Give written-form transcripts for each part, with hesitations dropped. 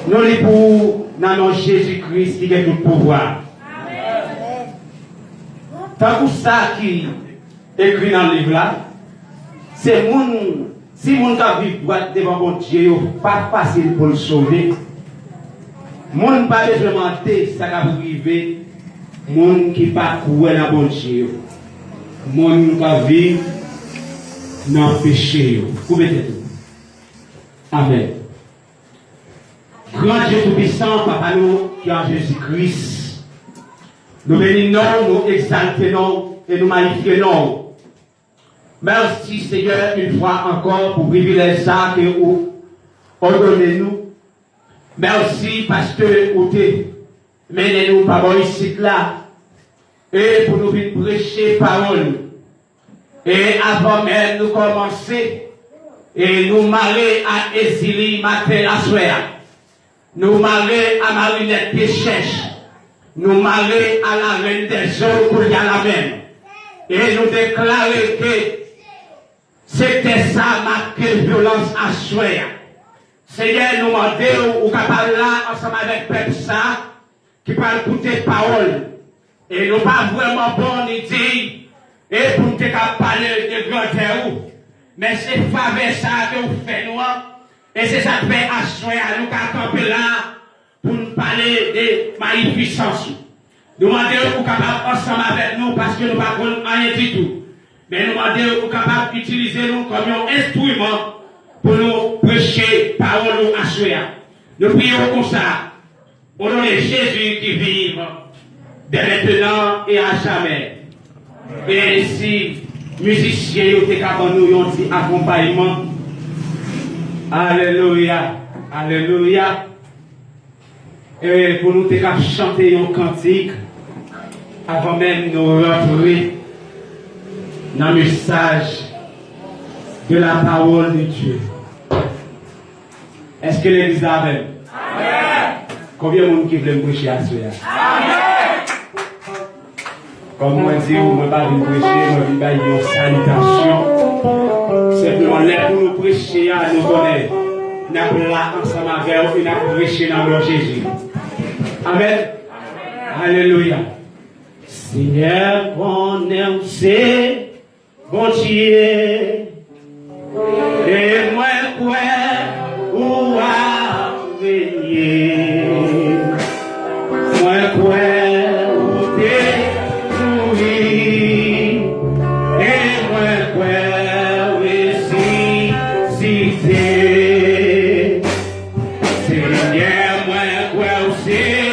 Nous les pour dans Jésus-Christ qui a tout pouvoir. Tant que ça qui écrit dans le livre là, c'est mon, si mon cas vit devant mon Dieu, pas facile pour le sauver. Mon pas besoin de mentir, ça va arriver. Mon qui pas courir dans mon Dieu. Mon qui vit dans le péché. Vous mettez tout. Amen. Grand Dieu Tout-Puissant, Papa nous, qui est en Jésus-Christ, nous bénissons, nous exaltons et nous magnifions. Merci Seigneur une fois encore pour privilège ça que vous ordonnez nous. Merci parce que vous menez-nous par ici là et pour nous venir prêcher parole. Et avant même de commencer, et nous marrer à Ésilie matin à soir. Nous marrer à Marinette Péchèche. Nous marrer à la reine des eaux pour y aller la même. Et nous déclarer que c'était ça marqué violence à soir. Seigneur, nous demandons ou capable là ensemble avec peuple ça qui parle écouter parole. Et nous pas vraiment bon ni dire et pour nous parler de grandeur. Mais c'est faveur ça que vous faites nous. Et c'est ça que fait à soir nous camper là pour nous parler de magnificence. Nous demandons ou capable ensemble avec nous parce que nous ne parlons rien du tout. Mais nous demandons ou capable d'utiliser nous comme un instrument pour nous prêcher parole à soir. Nous prions comme ça. Au nom de Jésus qui vit dès maintenant et à jamais. Et ainsi, musiciens, nous avons un petit accompagnement. Alléluia. Alléluia. Et pour nous chanter un cantique avant même de nous rentrer dans le message de la parole de Dieu. Est-ce que l'Église a Amen? Combien de monde qui veut me prêcher à ce Amen. Comme moi dis, vous ne pas venir prêcher, vous ne une salutation. Simplement, là pour nous prêcher à nous connaître. Nous sommes là ensemble avec vous et nous prêcher dans le nom de Jésus. Amen. Alléluia. Seigneur, on aime, c'est bon Dieu. Et moi, quoi, où à venir? Moi, quoi, où t'es? Yeah.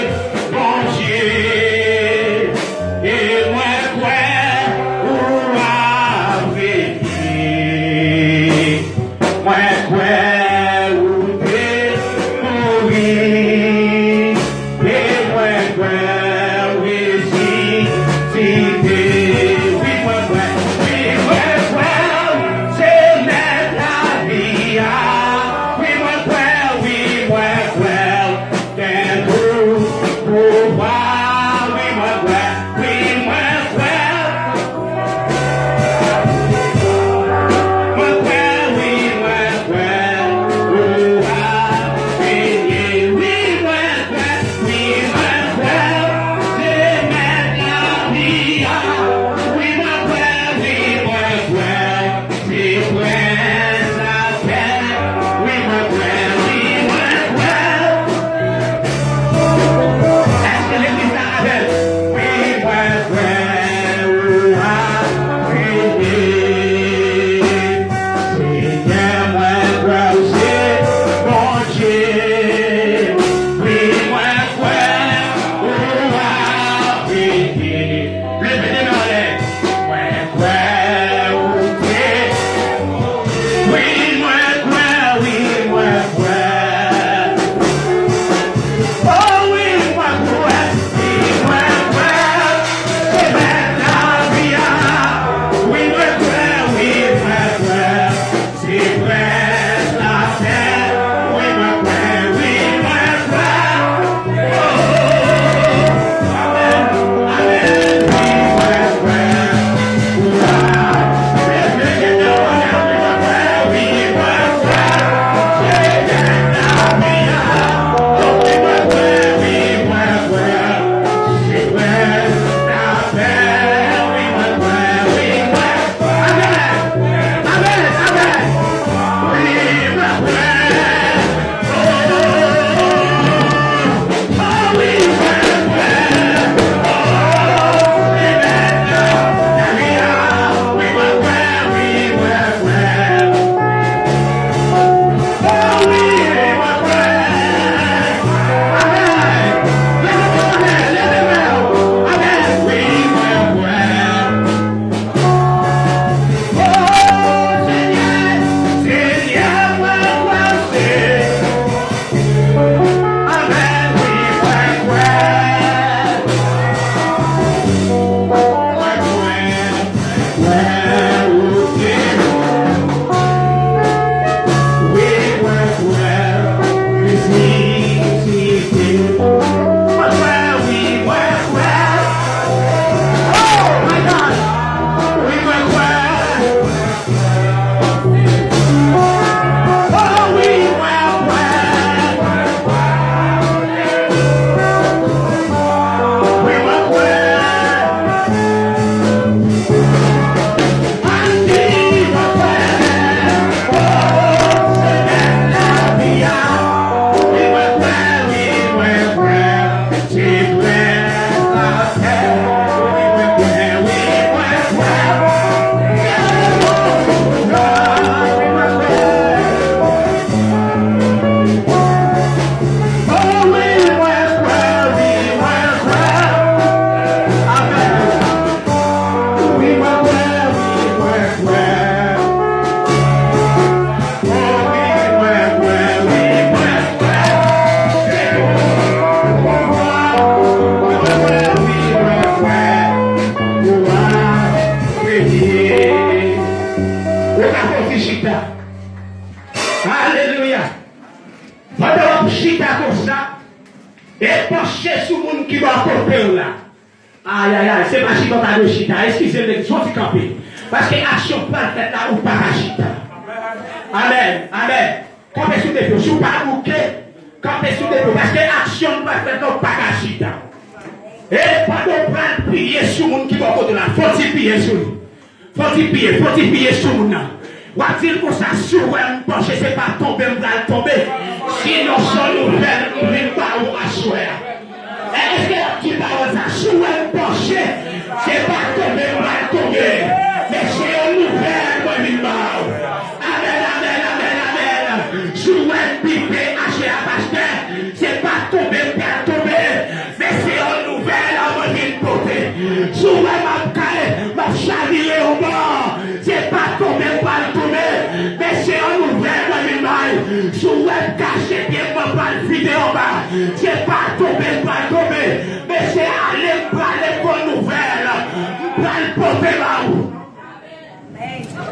Alléluia. Pendant que chita comme ça, et pencher sur le monde qui va porter là. Aïe, aïe, aïe, c'est pas chita de chita. Excusez-moi, je suis campé. Parce que l'action peut être là ou pas chita. Amen, amen. Campez sous des pieds, si vous pas bouquet, campez sous des pieds. Parce que l'action peut être là ou pas chita. Et pendant qu'on prier sur le monde qui va porter là, faut-il prier sur lui. Faut-il prier sur le monde. Ou a-t-il qu'on s'assure, pencher, c'est pas tomber, on va tomber. Sinon, son nouvelle, on ne va pas assurer. Est-ce que tu vas s'assurer, pencher, c'est pas tomber, on va tomber. Mais c'est une nouvelle, moi, il va. Amen, amen, amen, amen. Jouer, piper, acheter à pasteur, c'est pas tomber, on va tomber. Mais c'est une nouvelle, moi, il va porter. Jouer, ma caille, ma chavier au bord, c'est pas tomber, on va tomber. Mais c'est une nouvelle, moi, il va. Jouer, cacher, bien, on va le vider en bas. C'est pas tomber, on va tomber. Mais c'est aller, parler pour nouvelle. On va le porter là-haut.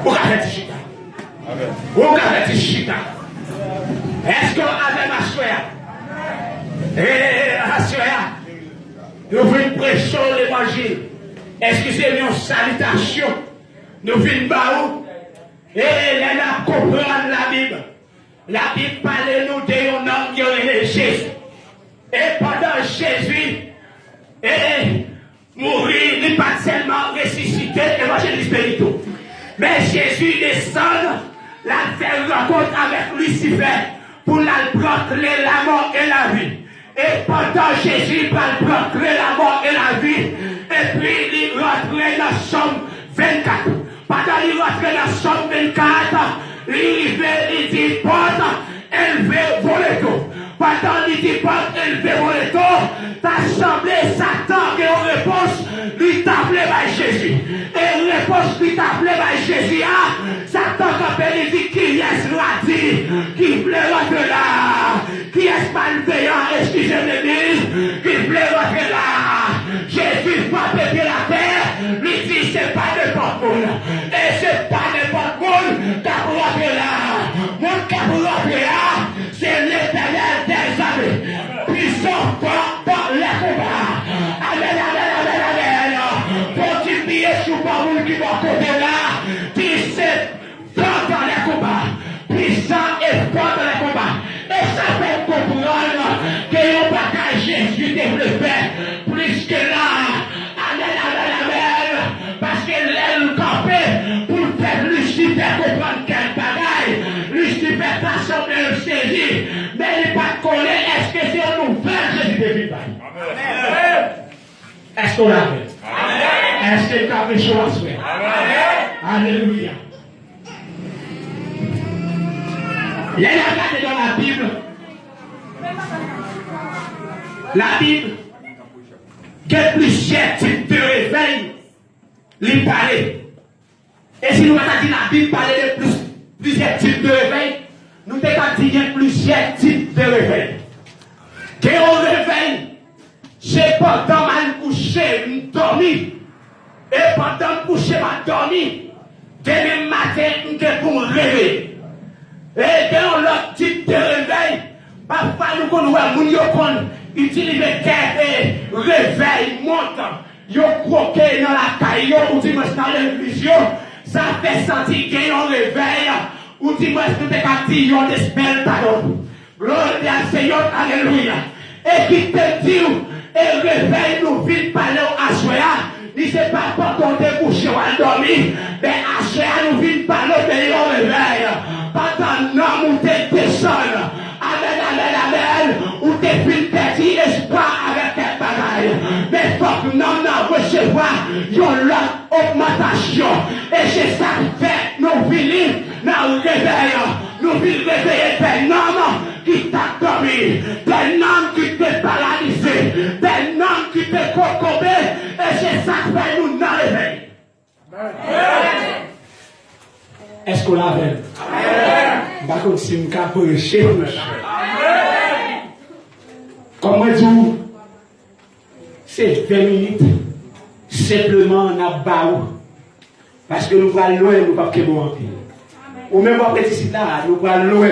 Où est-ce chita? Où est-ce chita? Est-ce qu'on avait ma soeur? Ma soeur, nous venons prêcher l'évangile. Excusez-moi, salutation. Nous venons baou. Et elle a compris la Bible. La Bible parle nous de un homme qui est Jésus. Et pendant Jésus, mourir, il n'est pas seulement ressuscité, évangile spirituel. Mais Jésus descend, la faire rencontre avec Lucifer pour la proclamer la mort et la vie. Et pendant Jésus va proclamer la mort et la vie, et puis il rentre dans Somme 24. Pendant qu'il rentre dans Somme 24, il dit porte, élevé voler tout. Pendant qu'il dit porte, élevé voler tout, t'assemblée Satan qui en réponse, lui t'appelait par Jésus. Et réponse lui t'appelait par Jésus, Satan t'appelle, il dit qui est-ce l'a dit, qui voulait rentrer là, qui est-ce malveillant, excusez-moi l'église, qui voulait rentrer là. Jésus frappe pied la terre, lui dit c'est pas n'importe où, et c'est pas n'importe où, t'as pour rentrer là. Mon cap pour rentrer là, c'est l'Éternel des armées, puissant dans les combats. Amen, amen, amen, amen. Faut-il prier sur parole qui va côté là, qui c'est fort dans les combats, puissant et fort dans les combats. Et ça fait comprendre que le bagage Jésus développé plus que là. Amen, amen, amen. Parce que l'aile campée pour faire Lucifer comprendre quel bagage. Lucifer t'a semblé le saisir, mais il n'est pas collé. Est-ce que c'est un nouvel Jésus de vie? Est-ce qu'on l'a fait? Est-ce que tu as fait chose? Alléluia. Il y a regardé dans la Bible. La Bible, quel plusieurs types de réveil, lui parlait. Et si nous avons dit la Bible parlait de plusieurs types de réveil, nous avons dit qu'il y a plusieurs types de réveil. Que on réveille, c'est pendant mal couché, dormi. Et pendant couché, mal dormi, demain matin, nous devons rêver. Et dans l'autre type de réveil, parfois nous connaissons, utiliser des réveil, montant, yo croqué dans la caille, ou dimanche dans l'église, ça fait sentir qu'il y a un réveil, ou dimanche nous te dit, yon espère pardon. Gloire à Seigneur, alléluia. Et qui te dit, et réveil nous vite parler à Soya, il ne pas quand on te couche ou à dormir, mais à Soya nous vite parler de yon réveil. Pendant l'homme où te descend, amen, amen, amen, où te fin petit espoir avec tes bagailles. Mais faut que nous recevoir une augmentation. Et c'est ça qui fait nous venir dans le réveil. Nous venons réveiller des hommes qui t'a dormi, des hommes qui t'ont paralysé, des hommes qui t'ont concombré. Et c'est ça qui fait nous dans le réveil. Est-ce qu'on l'a fait? Par contre, si nous avons prêché, comme je dis, c'est 20 minutes, simplement on a baou. Parce que nous allons loin, nous ne pouvons pas rentrer. Ou même après ici là, nous allons loin.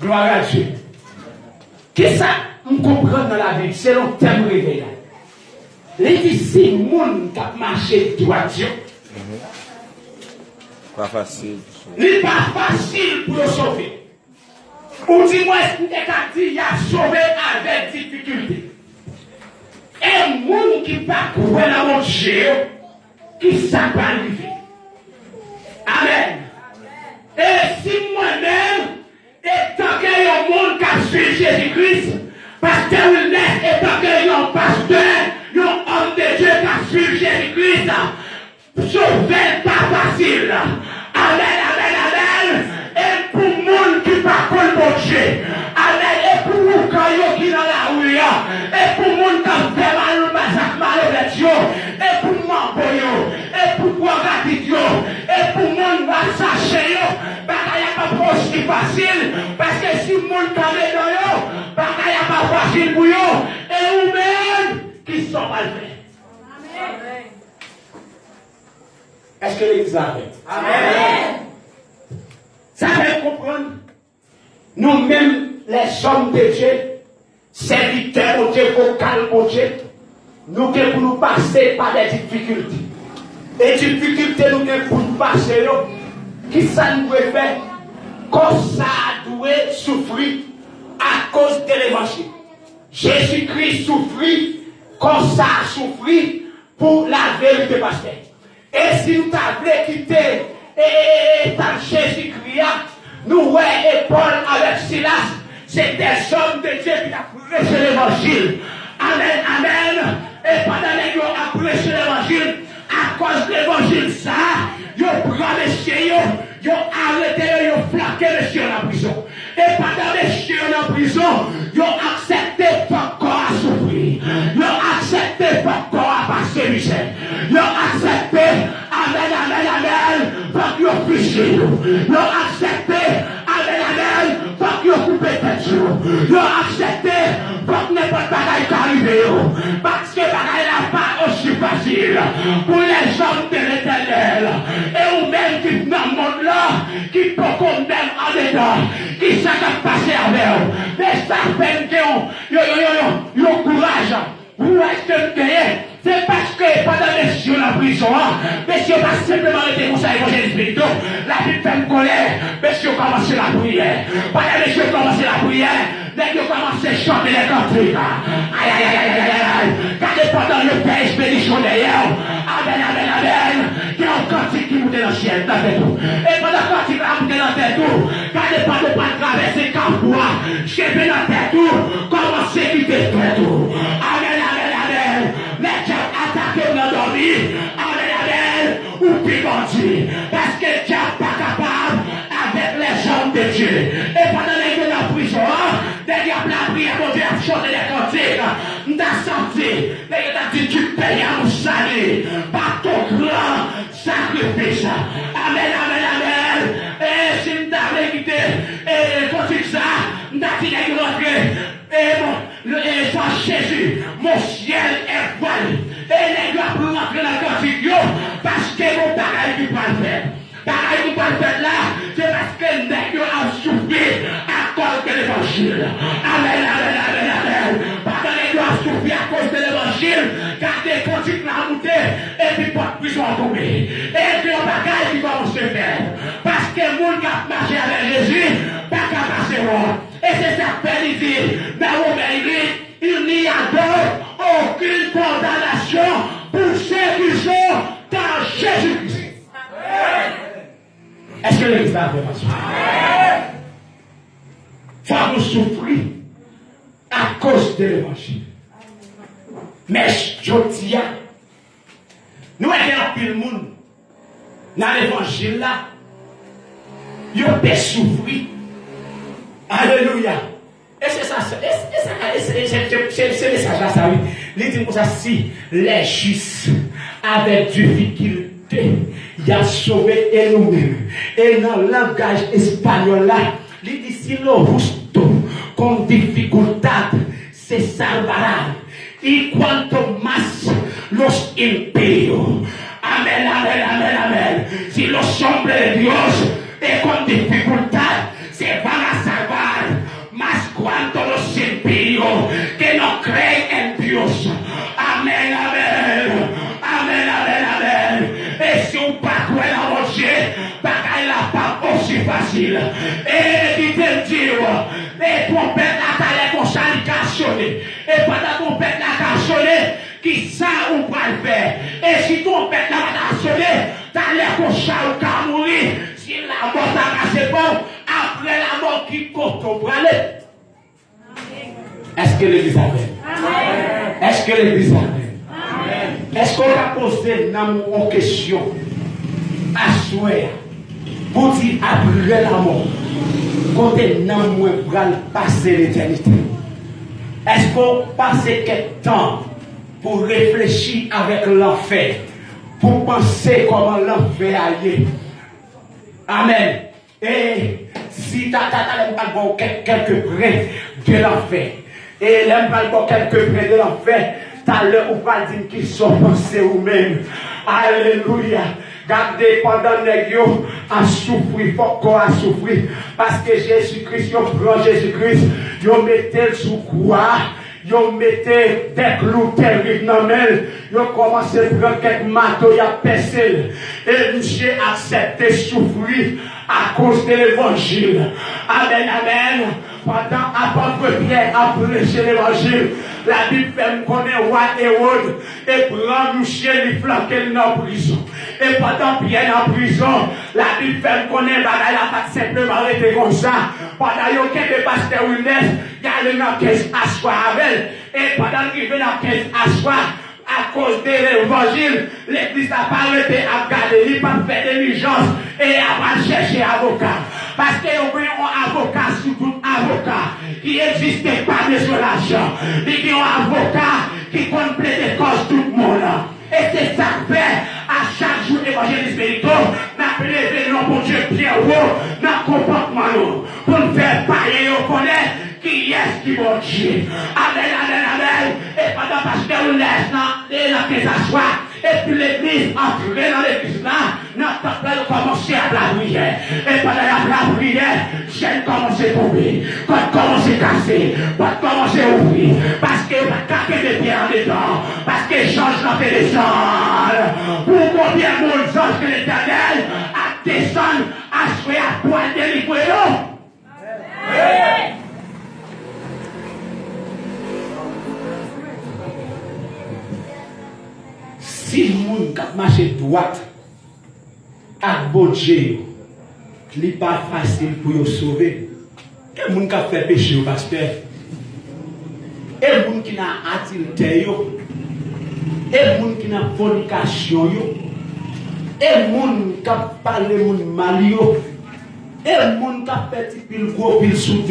Gloire à Dieu. Qu'est-ce que ça on comprend dans la Bible? C'est le thème réveil. Les disciples, les gens qui ont marché droit Dieu. Pas facile. n'est pas facile pour le sauver. Ou dis-moi, est-ce que tu il a sauvé avec difficulté? Et un monde qui pas couvert dans mon Dieu, qui ça va arriver. Amen. Et si moi-même, étant qu'il y a un monde qui a suivi Jésus-Christ, pasteur Wilnet, étant qu'il y a un pasteur, un homme de Dieu qui a suivi Jésus-Christ, sauver pas facile. Amen, amen, amen. Et pour le monde qui pas contre mon Dieu. Amen. Et pour vous qui est dans la rue. Et pour le monde qui a fait mal au massacre, mal au Dieu. Et pour moi, et pour moi, Dieu. Et pour le monde qui va s'acheter. Parce qu'il n'y a pas proche qui facile. Parce que si le monde qui est dans eux, parce qu'il n'y a pas facile pour eux. Et vous-même qui sont mal faits. Amen. Est-ce que l'église a fait? Amen. Ça fait comprendre. Nous-mêmes, les hommes de Dieu, serviteurs de Dieu, vocal de Dieu, nous devons pour nous passer par des difficultés. Les difficultés, nous devons pour nous passer. Qui ça nous doit faire? Comme ça doit souffrir à cause de l'évangile. Jésus-Christ souffrit, comme ça a souffert pour la vérité, pasteur. Et si nous t'avons quitté et Jésus-Christ, nous et Paul avec Silas, c'est des hommes de Dieu qui ont prêché l'évangile. Amen, amen. Et pendant les jours à prêcher l'évangile, à cause de l'évangile, ça, ils ont pris messieurs, ils ont arrêté, ils ont flaqué messieurs en prison. Et pendant messieurs en prison, ils ont accepté encore à souffrir. Ils ont accepté encore à passer misère. Ils ont accepté, amen, amen, amen, pour qu'ils ont fiché. Ils ont accepté, amen, amen, pour qu'ils ont coupé tête. Ils ont accepté pour que n'importe quoi arrive. Parce que bagaille n'a pas aussi facile pour les hommes de l'éternel. Et ou même qui dans le monde là, qui peut qu'on même en dedans, qui s'est passé avec eux. Mais ça fait que ils ont courage. Vous êtes gagné. C'est parce que pendant les messieurs la prison, messieurs pas simplement été conseillés évangélistes spirituels. La Bible fait une colère. Messieurs commencent la prière. Pendant les messieurs commencent la prière, les gens commencent à chanter les cantiques. Aïe, aïe, aïe, aïe, aïe, aïe. Car pendant le père expédition derrière, amen, amen, amen. Il y a un cantique qui monte dans le ciel, dans le tout. Et pendant le cantique là, monte dans le tout. Car pendant le pas traverser Campois, chever dans le tout, commencer à quitter le tout. Amen, amen, amen. Les gens attaquent dans dormir. Amen, amen. Ou puis bandit. Parce que Dieu n'est pas capable avec les hommes de Dieu. Et pendant les gens dans la prison, derrière la prière, mon Dieu a chanté les cantiques. Nous avons senti, les gens ont dit, tu payes à nous saluer par ton grand sacrifice. Amen, amen, amen. Et si nous avons quitté, et quand ça, nous avons dit, les gens et toi Jésus, mon ciel est voilé. Et les gars pour rentrer dans le cantique, parce que mon pareil qui pas le faire. Pareil qui pas le faire là, c'est parce que les gars ont souffert à cause de l'évangile. Amen, amen, amen, amen. Parce que les gars ont souffert à cause de l'évangile, car des cantiques l'ont monté, et puis pas de prison à tomber. Et puis on bagaille qui va se faire. Parce que le monde qui a marché avec Jésus, pas qu'à passer loin. Et c'est ça qu'il dit, mais il n'y a donc aucune condamnation pour ceux qui sont dans Jésus-Christ. Est-ce que l'église a fait? Il faut nous souffrir à cause de l'évangile. Mais je dis, nous avons plus le monde dans l'évangile là, ils ont souffrir. Alléluia. Et c'est ça, c'est le message là, ça oui. Il dit comme ça, si les justes avec difficulté, il a sauvé et nous-mêmes. Et dans le langage espagnol là, il dit si lo justo con dificultad se salvarán. Y cuanto más los impíos. Amén, amén, amén, amén. Si los hombres de Dios con dificultad se van a salvar. que nous créons impulsion. Amen, amen. Amen, amen, amen. Et si on pas quoi la rocher, bagaille la pas aussi facile. Et qui te dit, et trompette la calette qu'on chali cachonné. Et pendant qu'on pète la cachonné, qui ça on va le faire. Et si ton pète la cachonné, t'as l'air qu'on chali ou mourir. Si la mort t'a cassé bon, après la mort qui compte, on va aller. Est-ce que l'église a fait? Est-ce que l'église a fait? Est-ce qu'on va poser une question à souhait pour dire après la mort, quand on va passer l'éternité? Est-ce qu'on passe quelque temps pour réfléchir avec l'enfer, pour penser comment l'enfer aille? Amen. Et si tu as quelques près de l'enfer, et l'aime pas quelques près de l'enfer, t'as l'heure où pas dire qu'ils sont pensés ou même. Alléluia. Gardez pendant les yo à souffrir, faut qu'on a souffrir. Parce que Jésus-Christ, yo prend Jésus-Christ, yo mettez sous quoi? Yo mettez des clous terribles dans le yo commencé à prendre quelques marteaux, y a percé. Et monsieur accepté souffrir à cause de l'évangile. Amen, amen. Pendant apôtre Pierre a prêché l'évangile, la Bible fait me connaître roi Hérode et prend monsieur lui flanquer dans la prison. Et pendant Pierre en prison, la Bible fait me connaître bagaille la pas simplement arrêté comme ça. Pendant yo que pasteur Wilnes, il y a le nom 15 assoir avec et pendant qu'il vient dans 15 assoir à cause de l'évangile, l'église n'a pas arrêté à garder, il n'a pas fait diligence et à pas chercher avocat. Parce qu'il y a un avocat, surtout un avocat, qui n'existe pas besoin d'argent. Il y a un avocat qui complète les causes tout le monde. Et c'est ça que fait à chaque jour évangéliste spirituel, n'a levé le nom pour Dieu Pierre dans le comportement pour nous faire parler et connaître qui est qui bon Dieu. Amen, amen, amen. Et pendant parce que nous laissons la s'asseoir, et puis l'église entrée dans l'église là, notre temple commencé à la prière. Et pendant la prière, j'ai commencé à tomber, quand commencé à casser, quand commencé à ouvrir, parce que va taper des pierres en dedans, parce que change dans les descendre. Pour combien de anges que l'éternel a descendu à souhait à poil délivrer. Si le monde qui marche droite, à bon Dieu, ce n'est pas facile pour le sauver. Et le monde qui fait péché au pasteur, et le monde qui a adultère, et le monde qui a fornication, et le monde qui a parlé de mal, et le monde qui a fait pile gros pile sous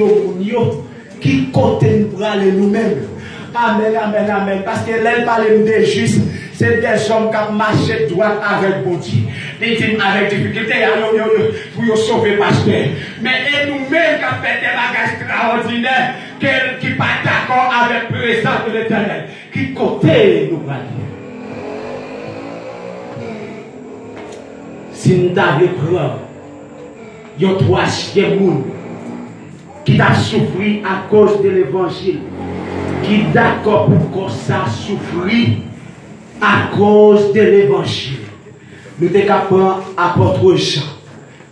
qui compte pour aller nous-mêmes. Amen, amen, amen. Parce que l'elle parle de juste, c'est des hommes qui marchent droit avec bon Dieu. Ils disent avec difficulté, pour sauver le pasteur. Mais nous-mêmes qui avons fait des bagages extraordinaires, qui ne sont pas d'accord avec le présent de l'éternel, qui côté nous va dire. Si nous avons preuve, il y a trois chiens qui ont souffert à cause de l'évangile. Qui d'accord pour qu'on ça souffrir à cause de l'évangile. Nous sommes capables d'apporter Jean.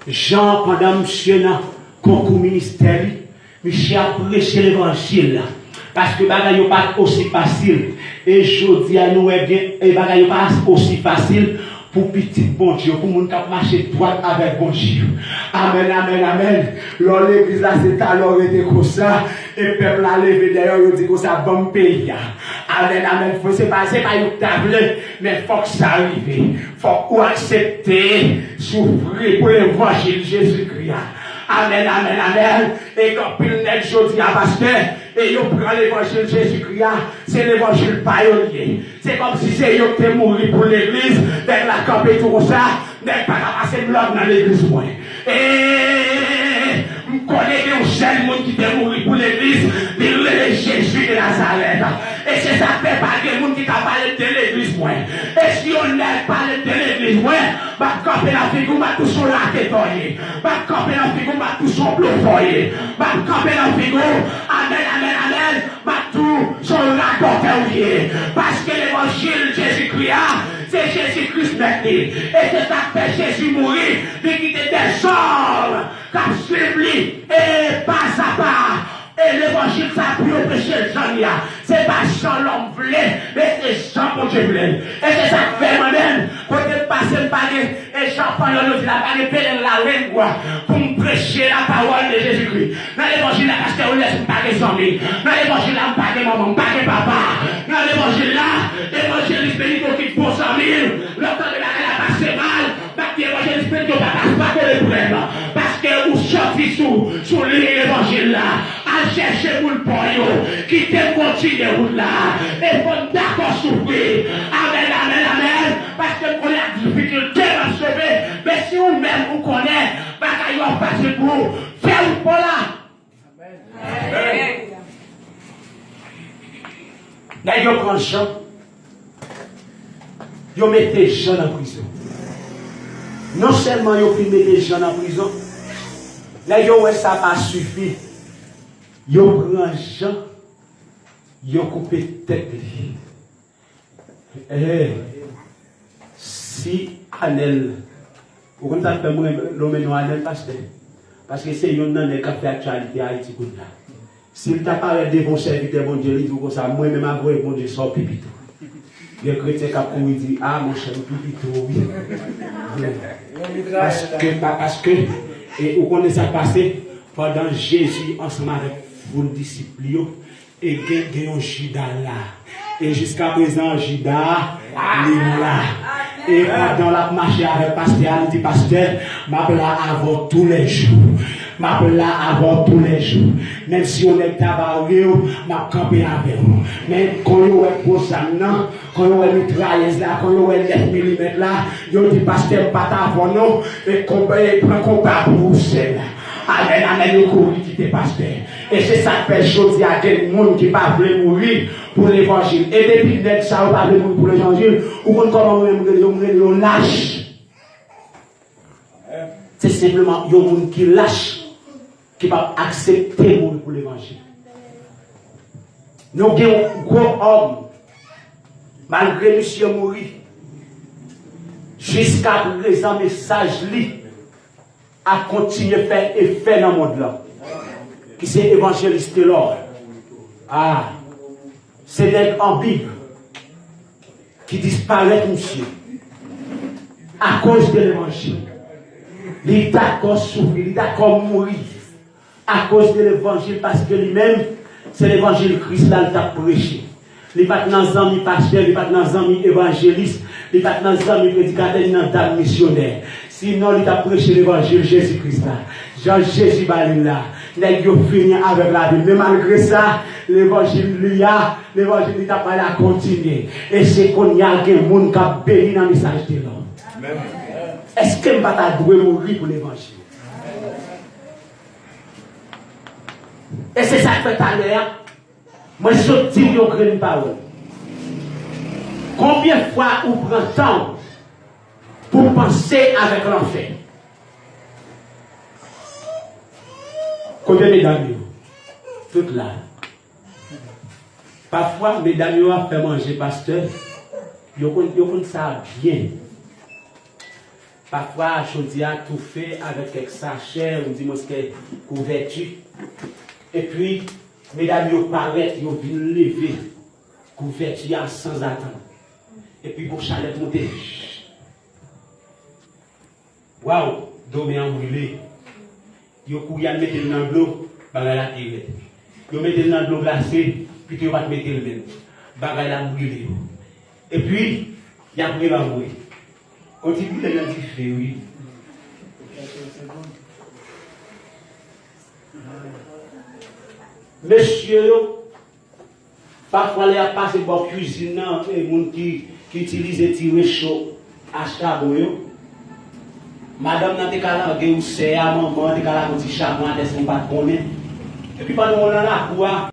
Jean, pendant monsieur dans concours ministère, monsieur a prêché l'évangile. Parce que les bagages n'est pas aussi facile. Et je dis à nous, les bagages n'est pas aussi facile pour petit bon Dieu, pour moun qui marcher droit avec bon Dieu. Amen, amen, amen. Lors l'église là, c'est alors été comme ça, et le peuple a levé d'ailleurs, il dit que ça bon pays. Amen, amen. C'est pas une table, mais il faut que ça arrive. Il faut qu'on accepte souffrir pour l'évangile de Jésus-Christ. Amen, amen, amen. Et quand il n'est pas à pasteur, et il prend l'évangile de Jésus-Christ, c'est l'évangile pionnier. C'est comme si c'est eux qui étaient morts pour l'église, dès la campé tout ça, dès pas passer de l'ordre dans l'église. Et je connais des jeunes qui étaient morts pour l'église, ils le Jésus de Nazareth. Et c'est ça que fait pas des gens qui t'a parlé de l'église. Et si on n'a pas parlé de l'église, va camper la figure, va tout son lac étoilé, va camper la figure, va tout son bleu foyer, va camper la figure, amen, amen, amen, va tout son rapporteur lié. Parce que l'évangile Jésus-Christ, c'est Jésus-Christ maintenant. Et c'est ça que fait Jésus mourir, de quitter des hommes qui suivent lui, et pas à pas. Et l'évangile, ça pour prêcher le Jean, c'est pas Jean l'homme voulait, mais c'est Jean pour Dieu voulait. Et c'est ça que fait moi-même, quand je passe le palais, et Jean prend l'autre, il a pas de peine la langue, pour me prêcher la parole de Jésus-Christ. Dans l'évangile, là, parce qu'on laisse pas les amis. Dans l'évangile, là, pas de maman, pas de papa. Dans l'évangile, là, l'évangile, il qui pour 100 000, l'autre de la passe mal, parce que l'évangile, il ne passe pas que le problème. Parce que vous sortez sous l'évangile, là. À chercher pour le poignon, qui te continue route là, et faut d'accord souffrir. Amen, amen, amen, parce que pour la difficulté à sauver, mais si vous-même vous connaissez, bagaille va passer pour vous, faire ou pas là. Amen. Là, ils prennent Jean, ils mettent Jean en prison. Non seulement ils mettent Jean en prison, là, ça n'a pas suffi. Yo prend Jean, yo coupé tête. Si Anel, vous comprenez ça, l'homme est Anel pasteur. Parce que c'est un homme qui a fait actualité à Haïti. S'il t'a parlé de bon serviteur, bon Dieu, il dit comme ça, moi-même, avoué, bon Dieu, sort pipito. Il y a un chrétien qui a dit, ah, mon cher, pipito, oui. Parce que, et vous connaissez ça passé, pendant Jésus, ensemble avec vos disciples, et il y a un Judas là. Et jusqu'à présent, Judas, il est là. Et pendant la marche avec le pasteur, il dit, pasteur, m'appelle avant tous les jours. M'appelle avant tous les jours. Même si on est tabaré, m'a campé avec vous. Mais quand on est pour ça, non, quand on est mitrailleuse là, quand on est 9 mm là, il dit, pasteur, pas avant nous, et qu'on prend combat pour vous seul. Amen, amen, nous courons qui te pasteur. Et c'est ça que fait chose à des gens qui ne pas voulu mourir pour l'évangile. Et depuis que ça ne pas voulu mourir pour l'évangile, ou comment on lâche. C'est simplement un monde qui lâche, qui va accepter mourir pour l'évangile. Nous avons un gros homme, malgré monsieur mourir, jusqu'à présent, message li a continué à faire effet dans le monde là. Qui c'est évangéliste là. Ah, c'est d'être en Bible qui disparaît, monsieur, à cause de l'évangile. Il est d'accord souffrir, il est d'accord mourir à cause de l'évangile parce que lui-même, c'est l'évangile Christ là qui a prêché. Il n'est pas dans les amis pasteurs, il n'est pas dans les amis évangélistes, il n'est pas dans les amis prédicateurs, il n'est pas dans les missionnaires. Sinon, il a prêché l'évangile Jésus-Christ là. Jean-Jésus Balin là. Il a fini avec la vie. Mais malgré ça, l'évangile lui a, l'évangile n'a pas à continuer. Et c'est qu'on y a des gens qui ont béni dans le message de l'homme. Est-ce que je ne vais pas mourir pour l'évangile? Et c'est ça que fait à l'heure. Moi, je dis une parole. Combien de fois on prend temps pour penser avec l'enfer? Combien de mesdames? Toutes là. Parfois, mesdames ont fait manger pasteur. Ils font ça bien. Parfois, je dis à tout fait avec quelques sachets, on dit moi c'est couverture. Et puis, mesdames, ils paraissent, ils viennent lever couverture sans attendre. Et puis, pour chaleur monter. Waouh, dormir en brûlé. Ils mettent dans l'eau, bagaille la tirée. Ils mettent dans l'eau glacée, puis ils vont mettre le même. Bagaille la brûlée. Et puis, il y a pris la mourir. Continue de le dire, oui. Monsieur, parfois, il y a passé pour cuisine, et les gens qui utilisent des tirés chauds à charbon. Madame n'a pas de ou c'est à maman, n'a pas de charbon, elle ne pas de. Et puis, pendant qu'on a la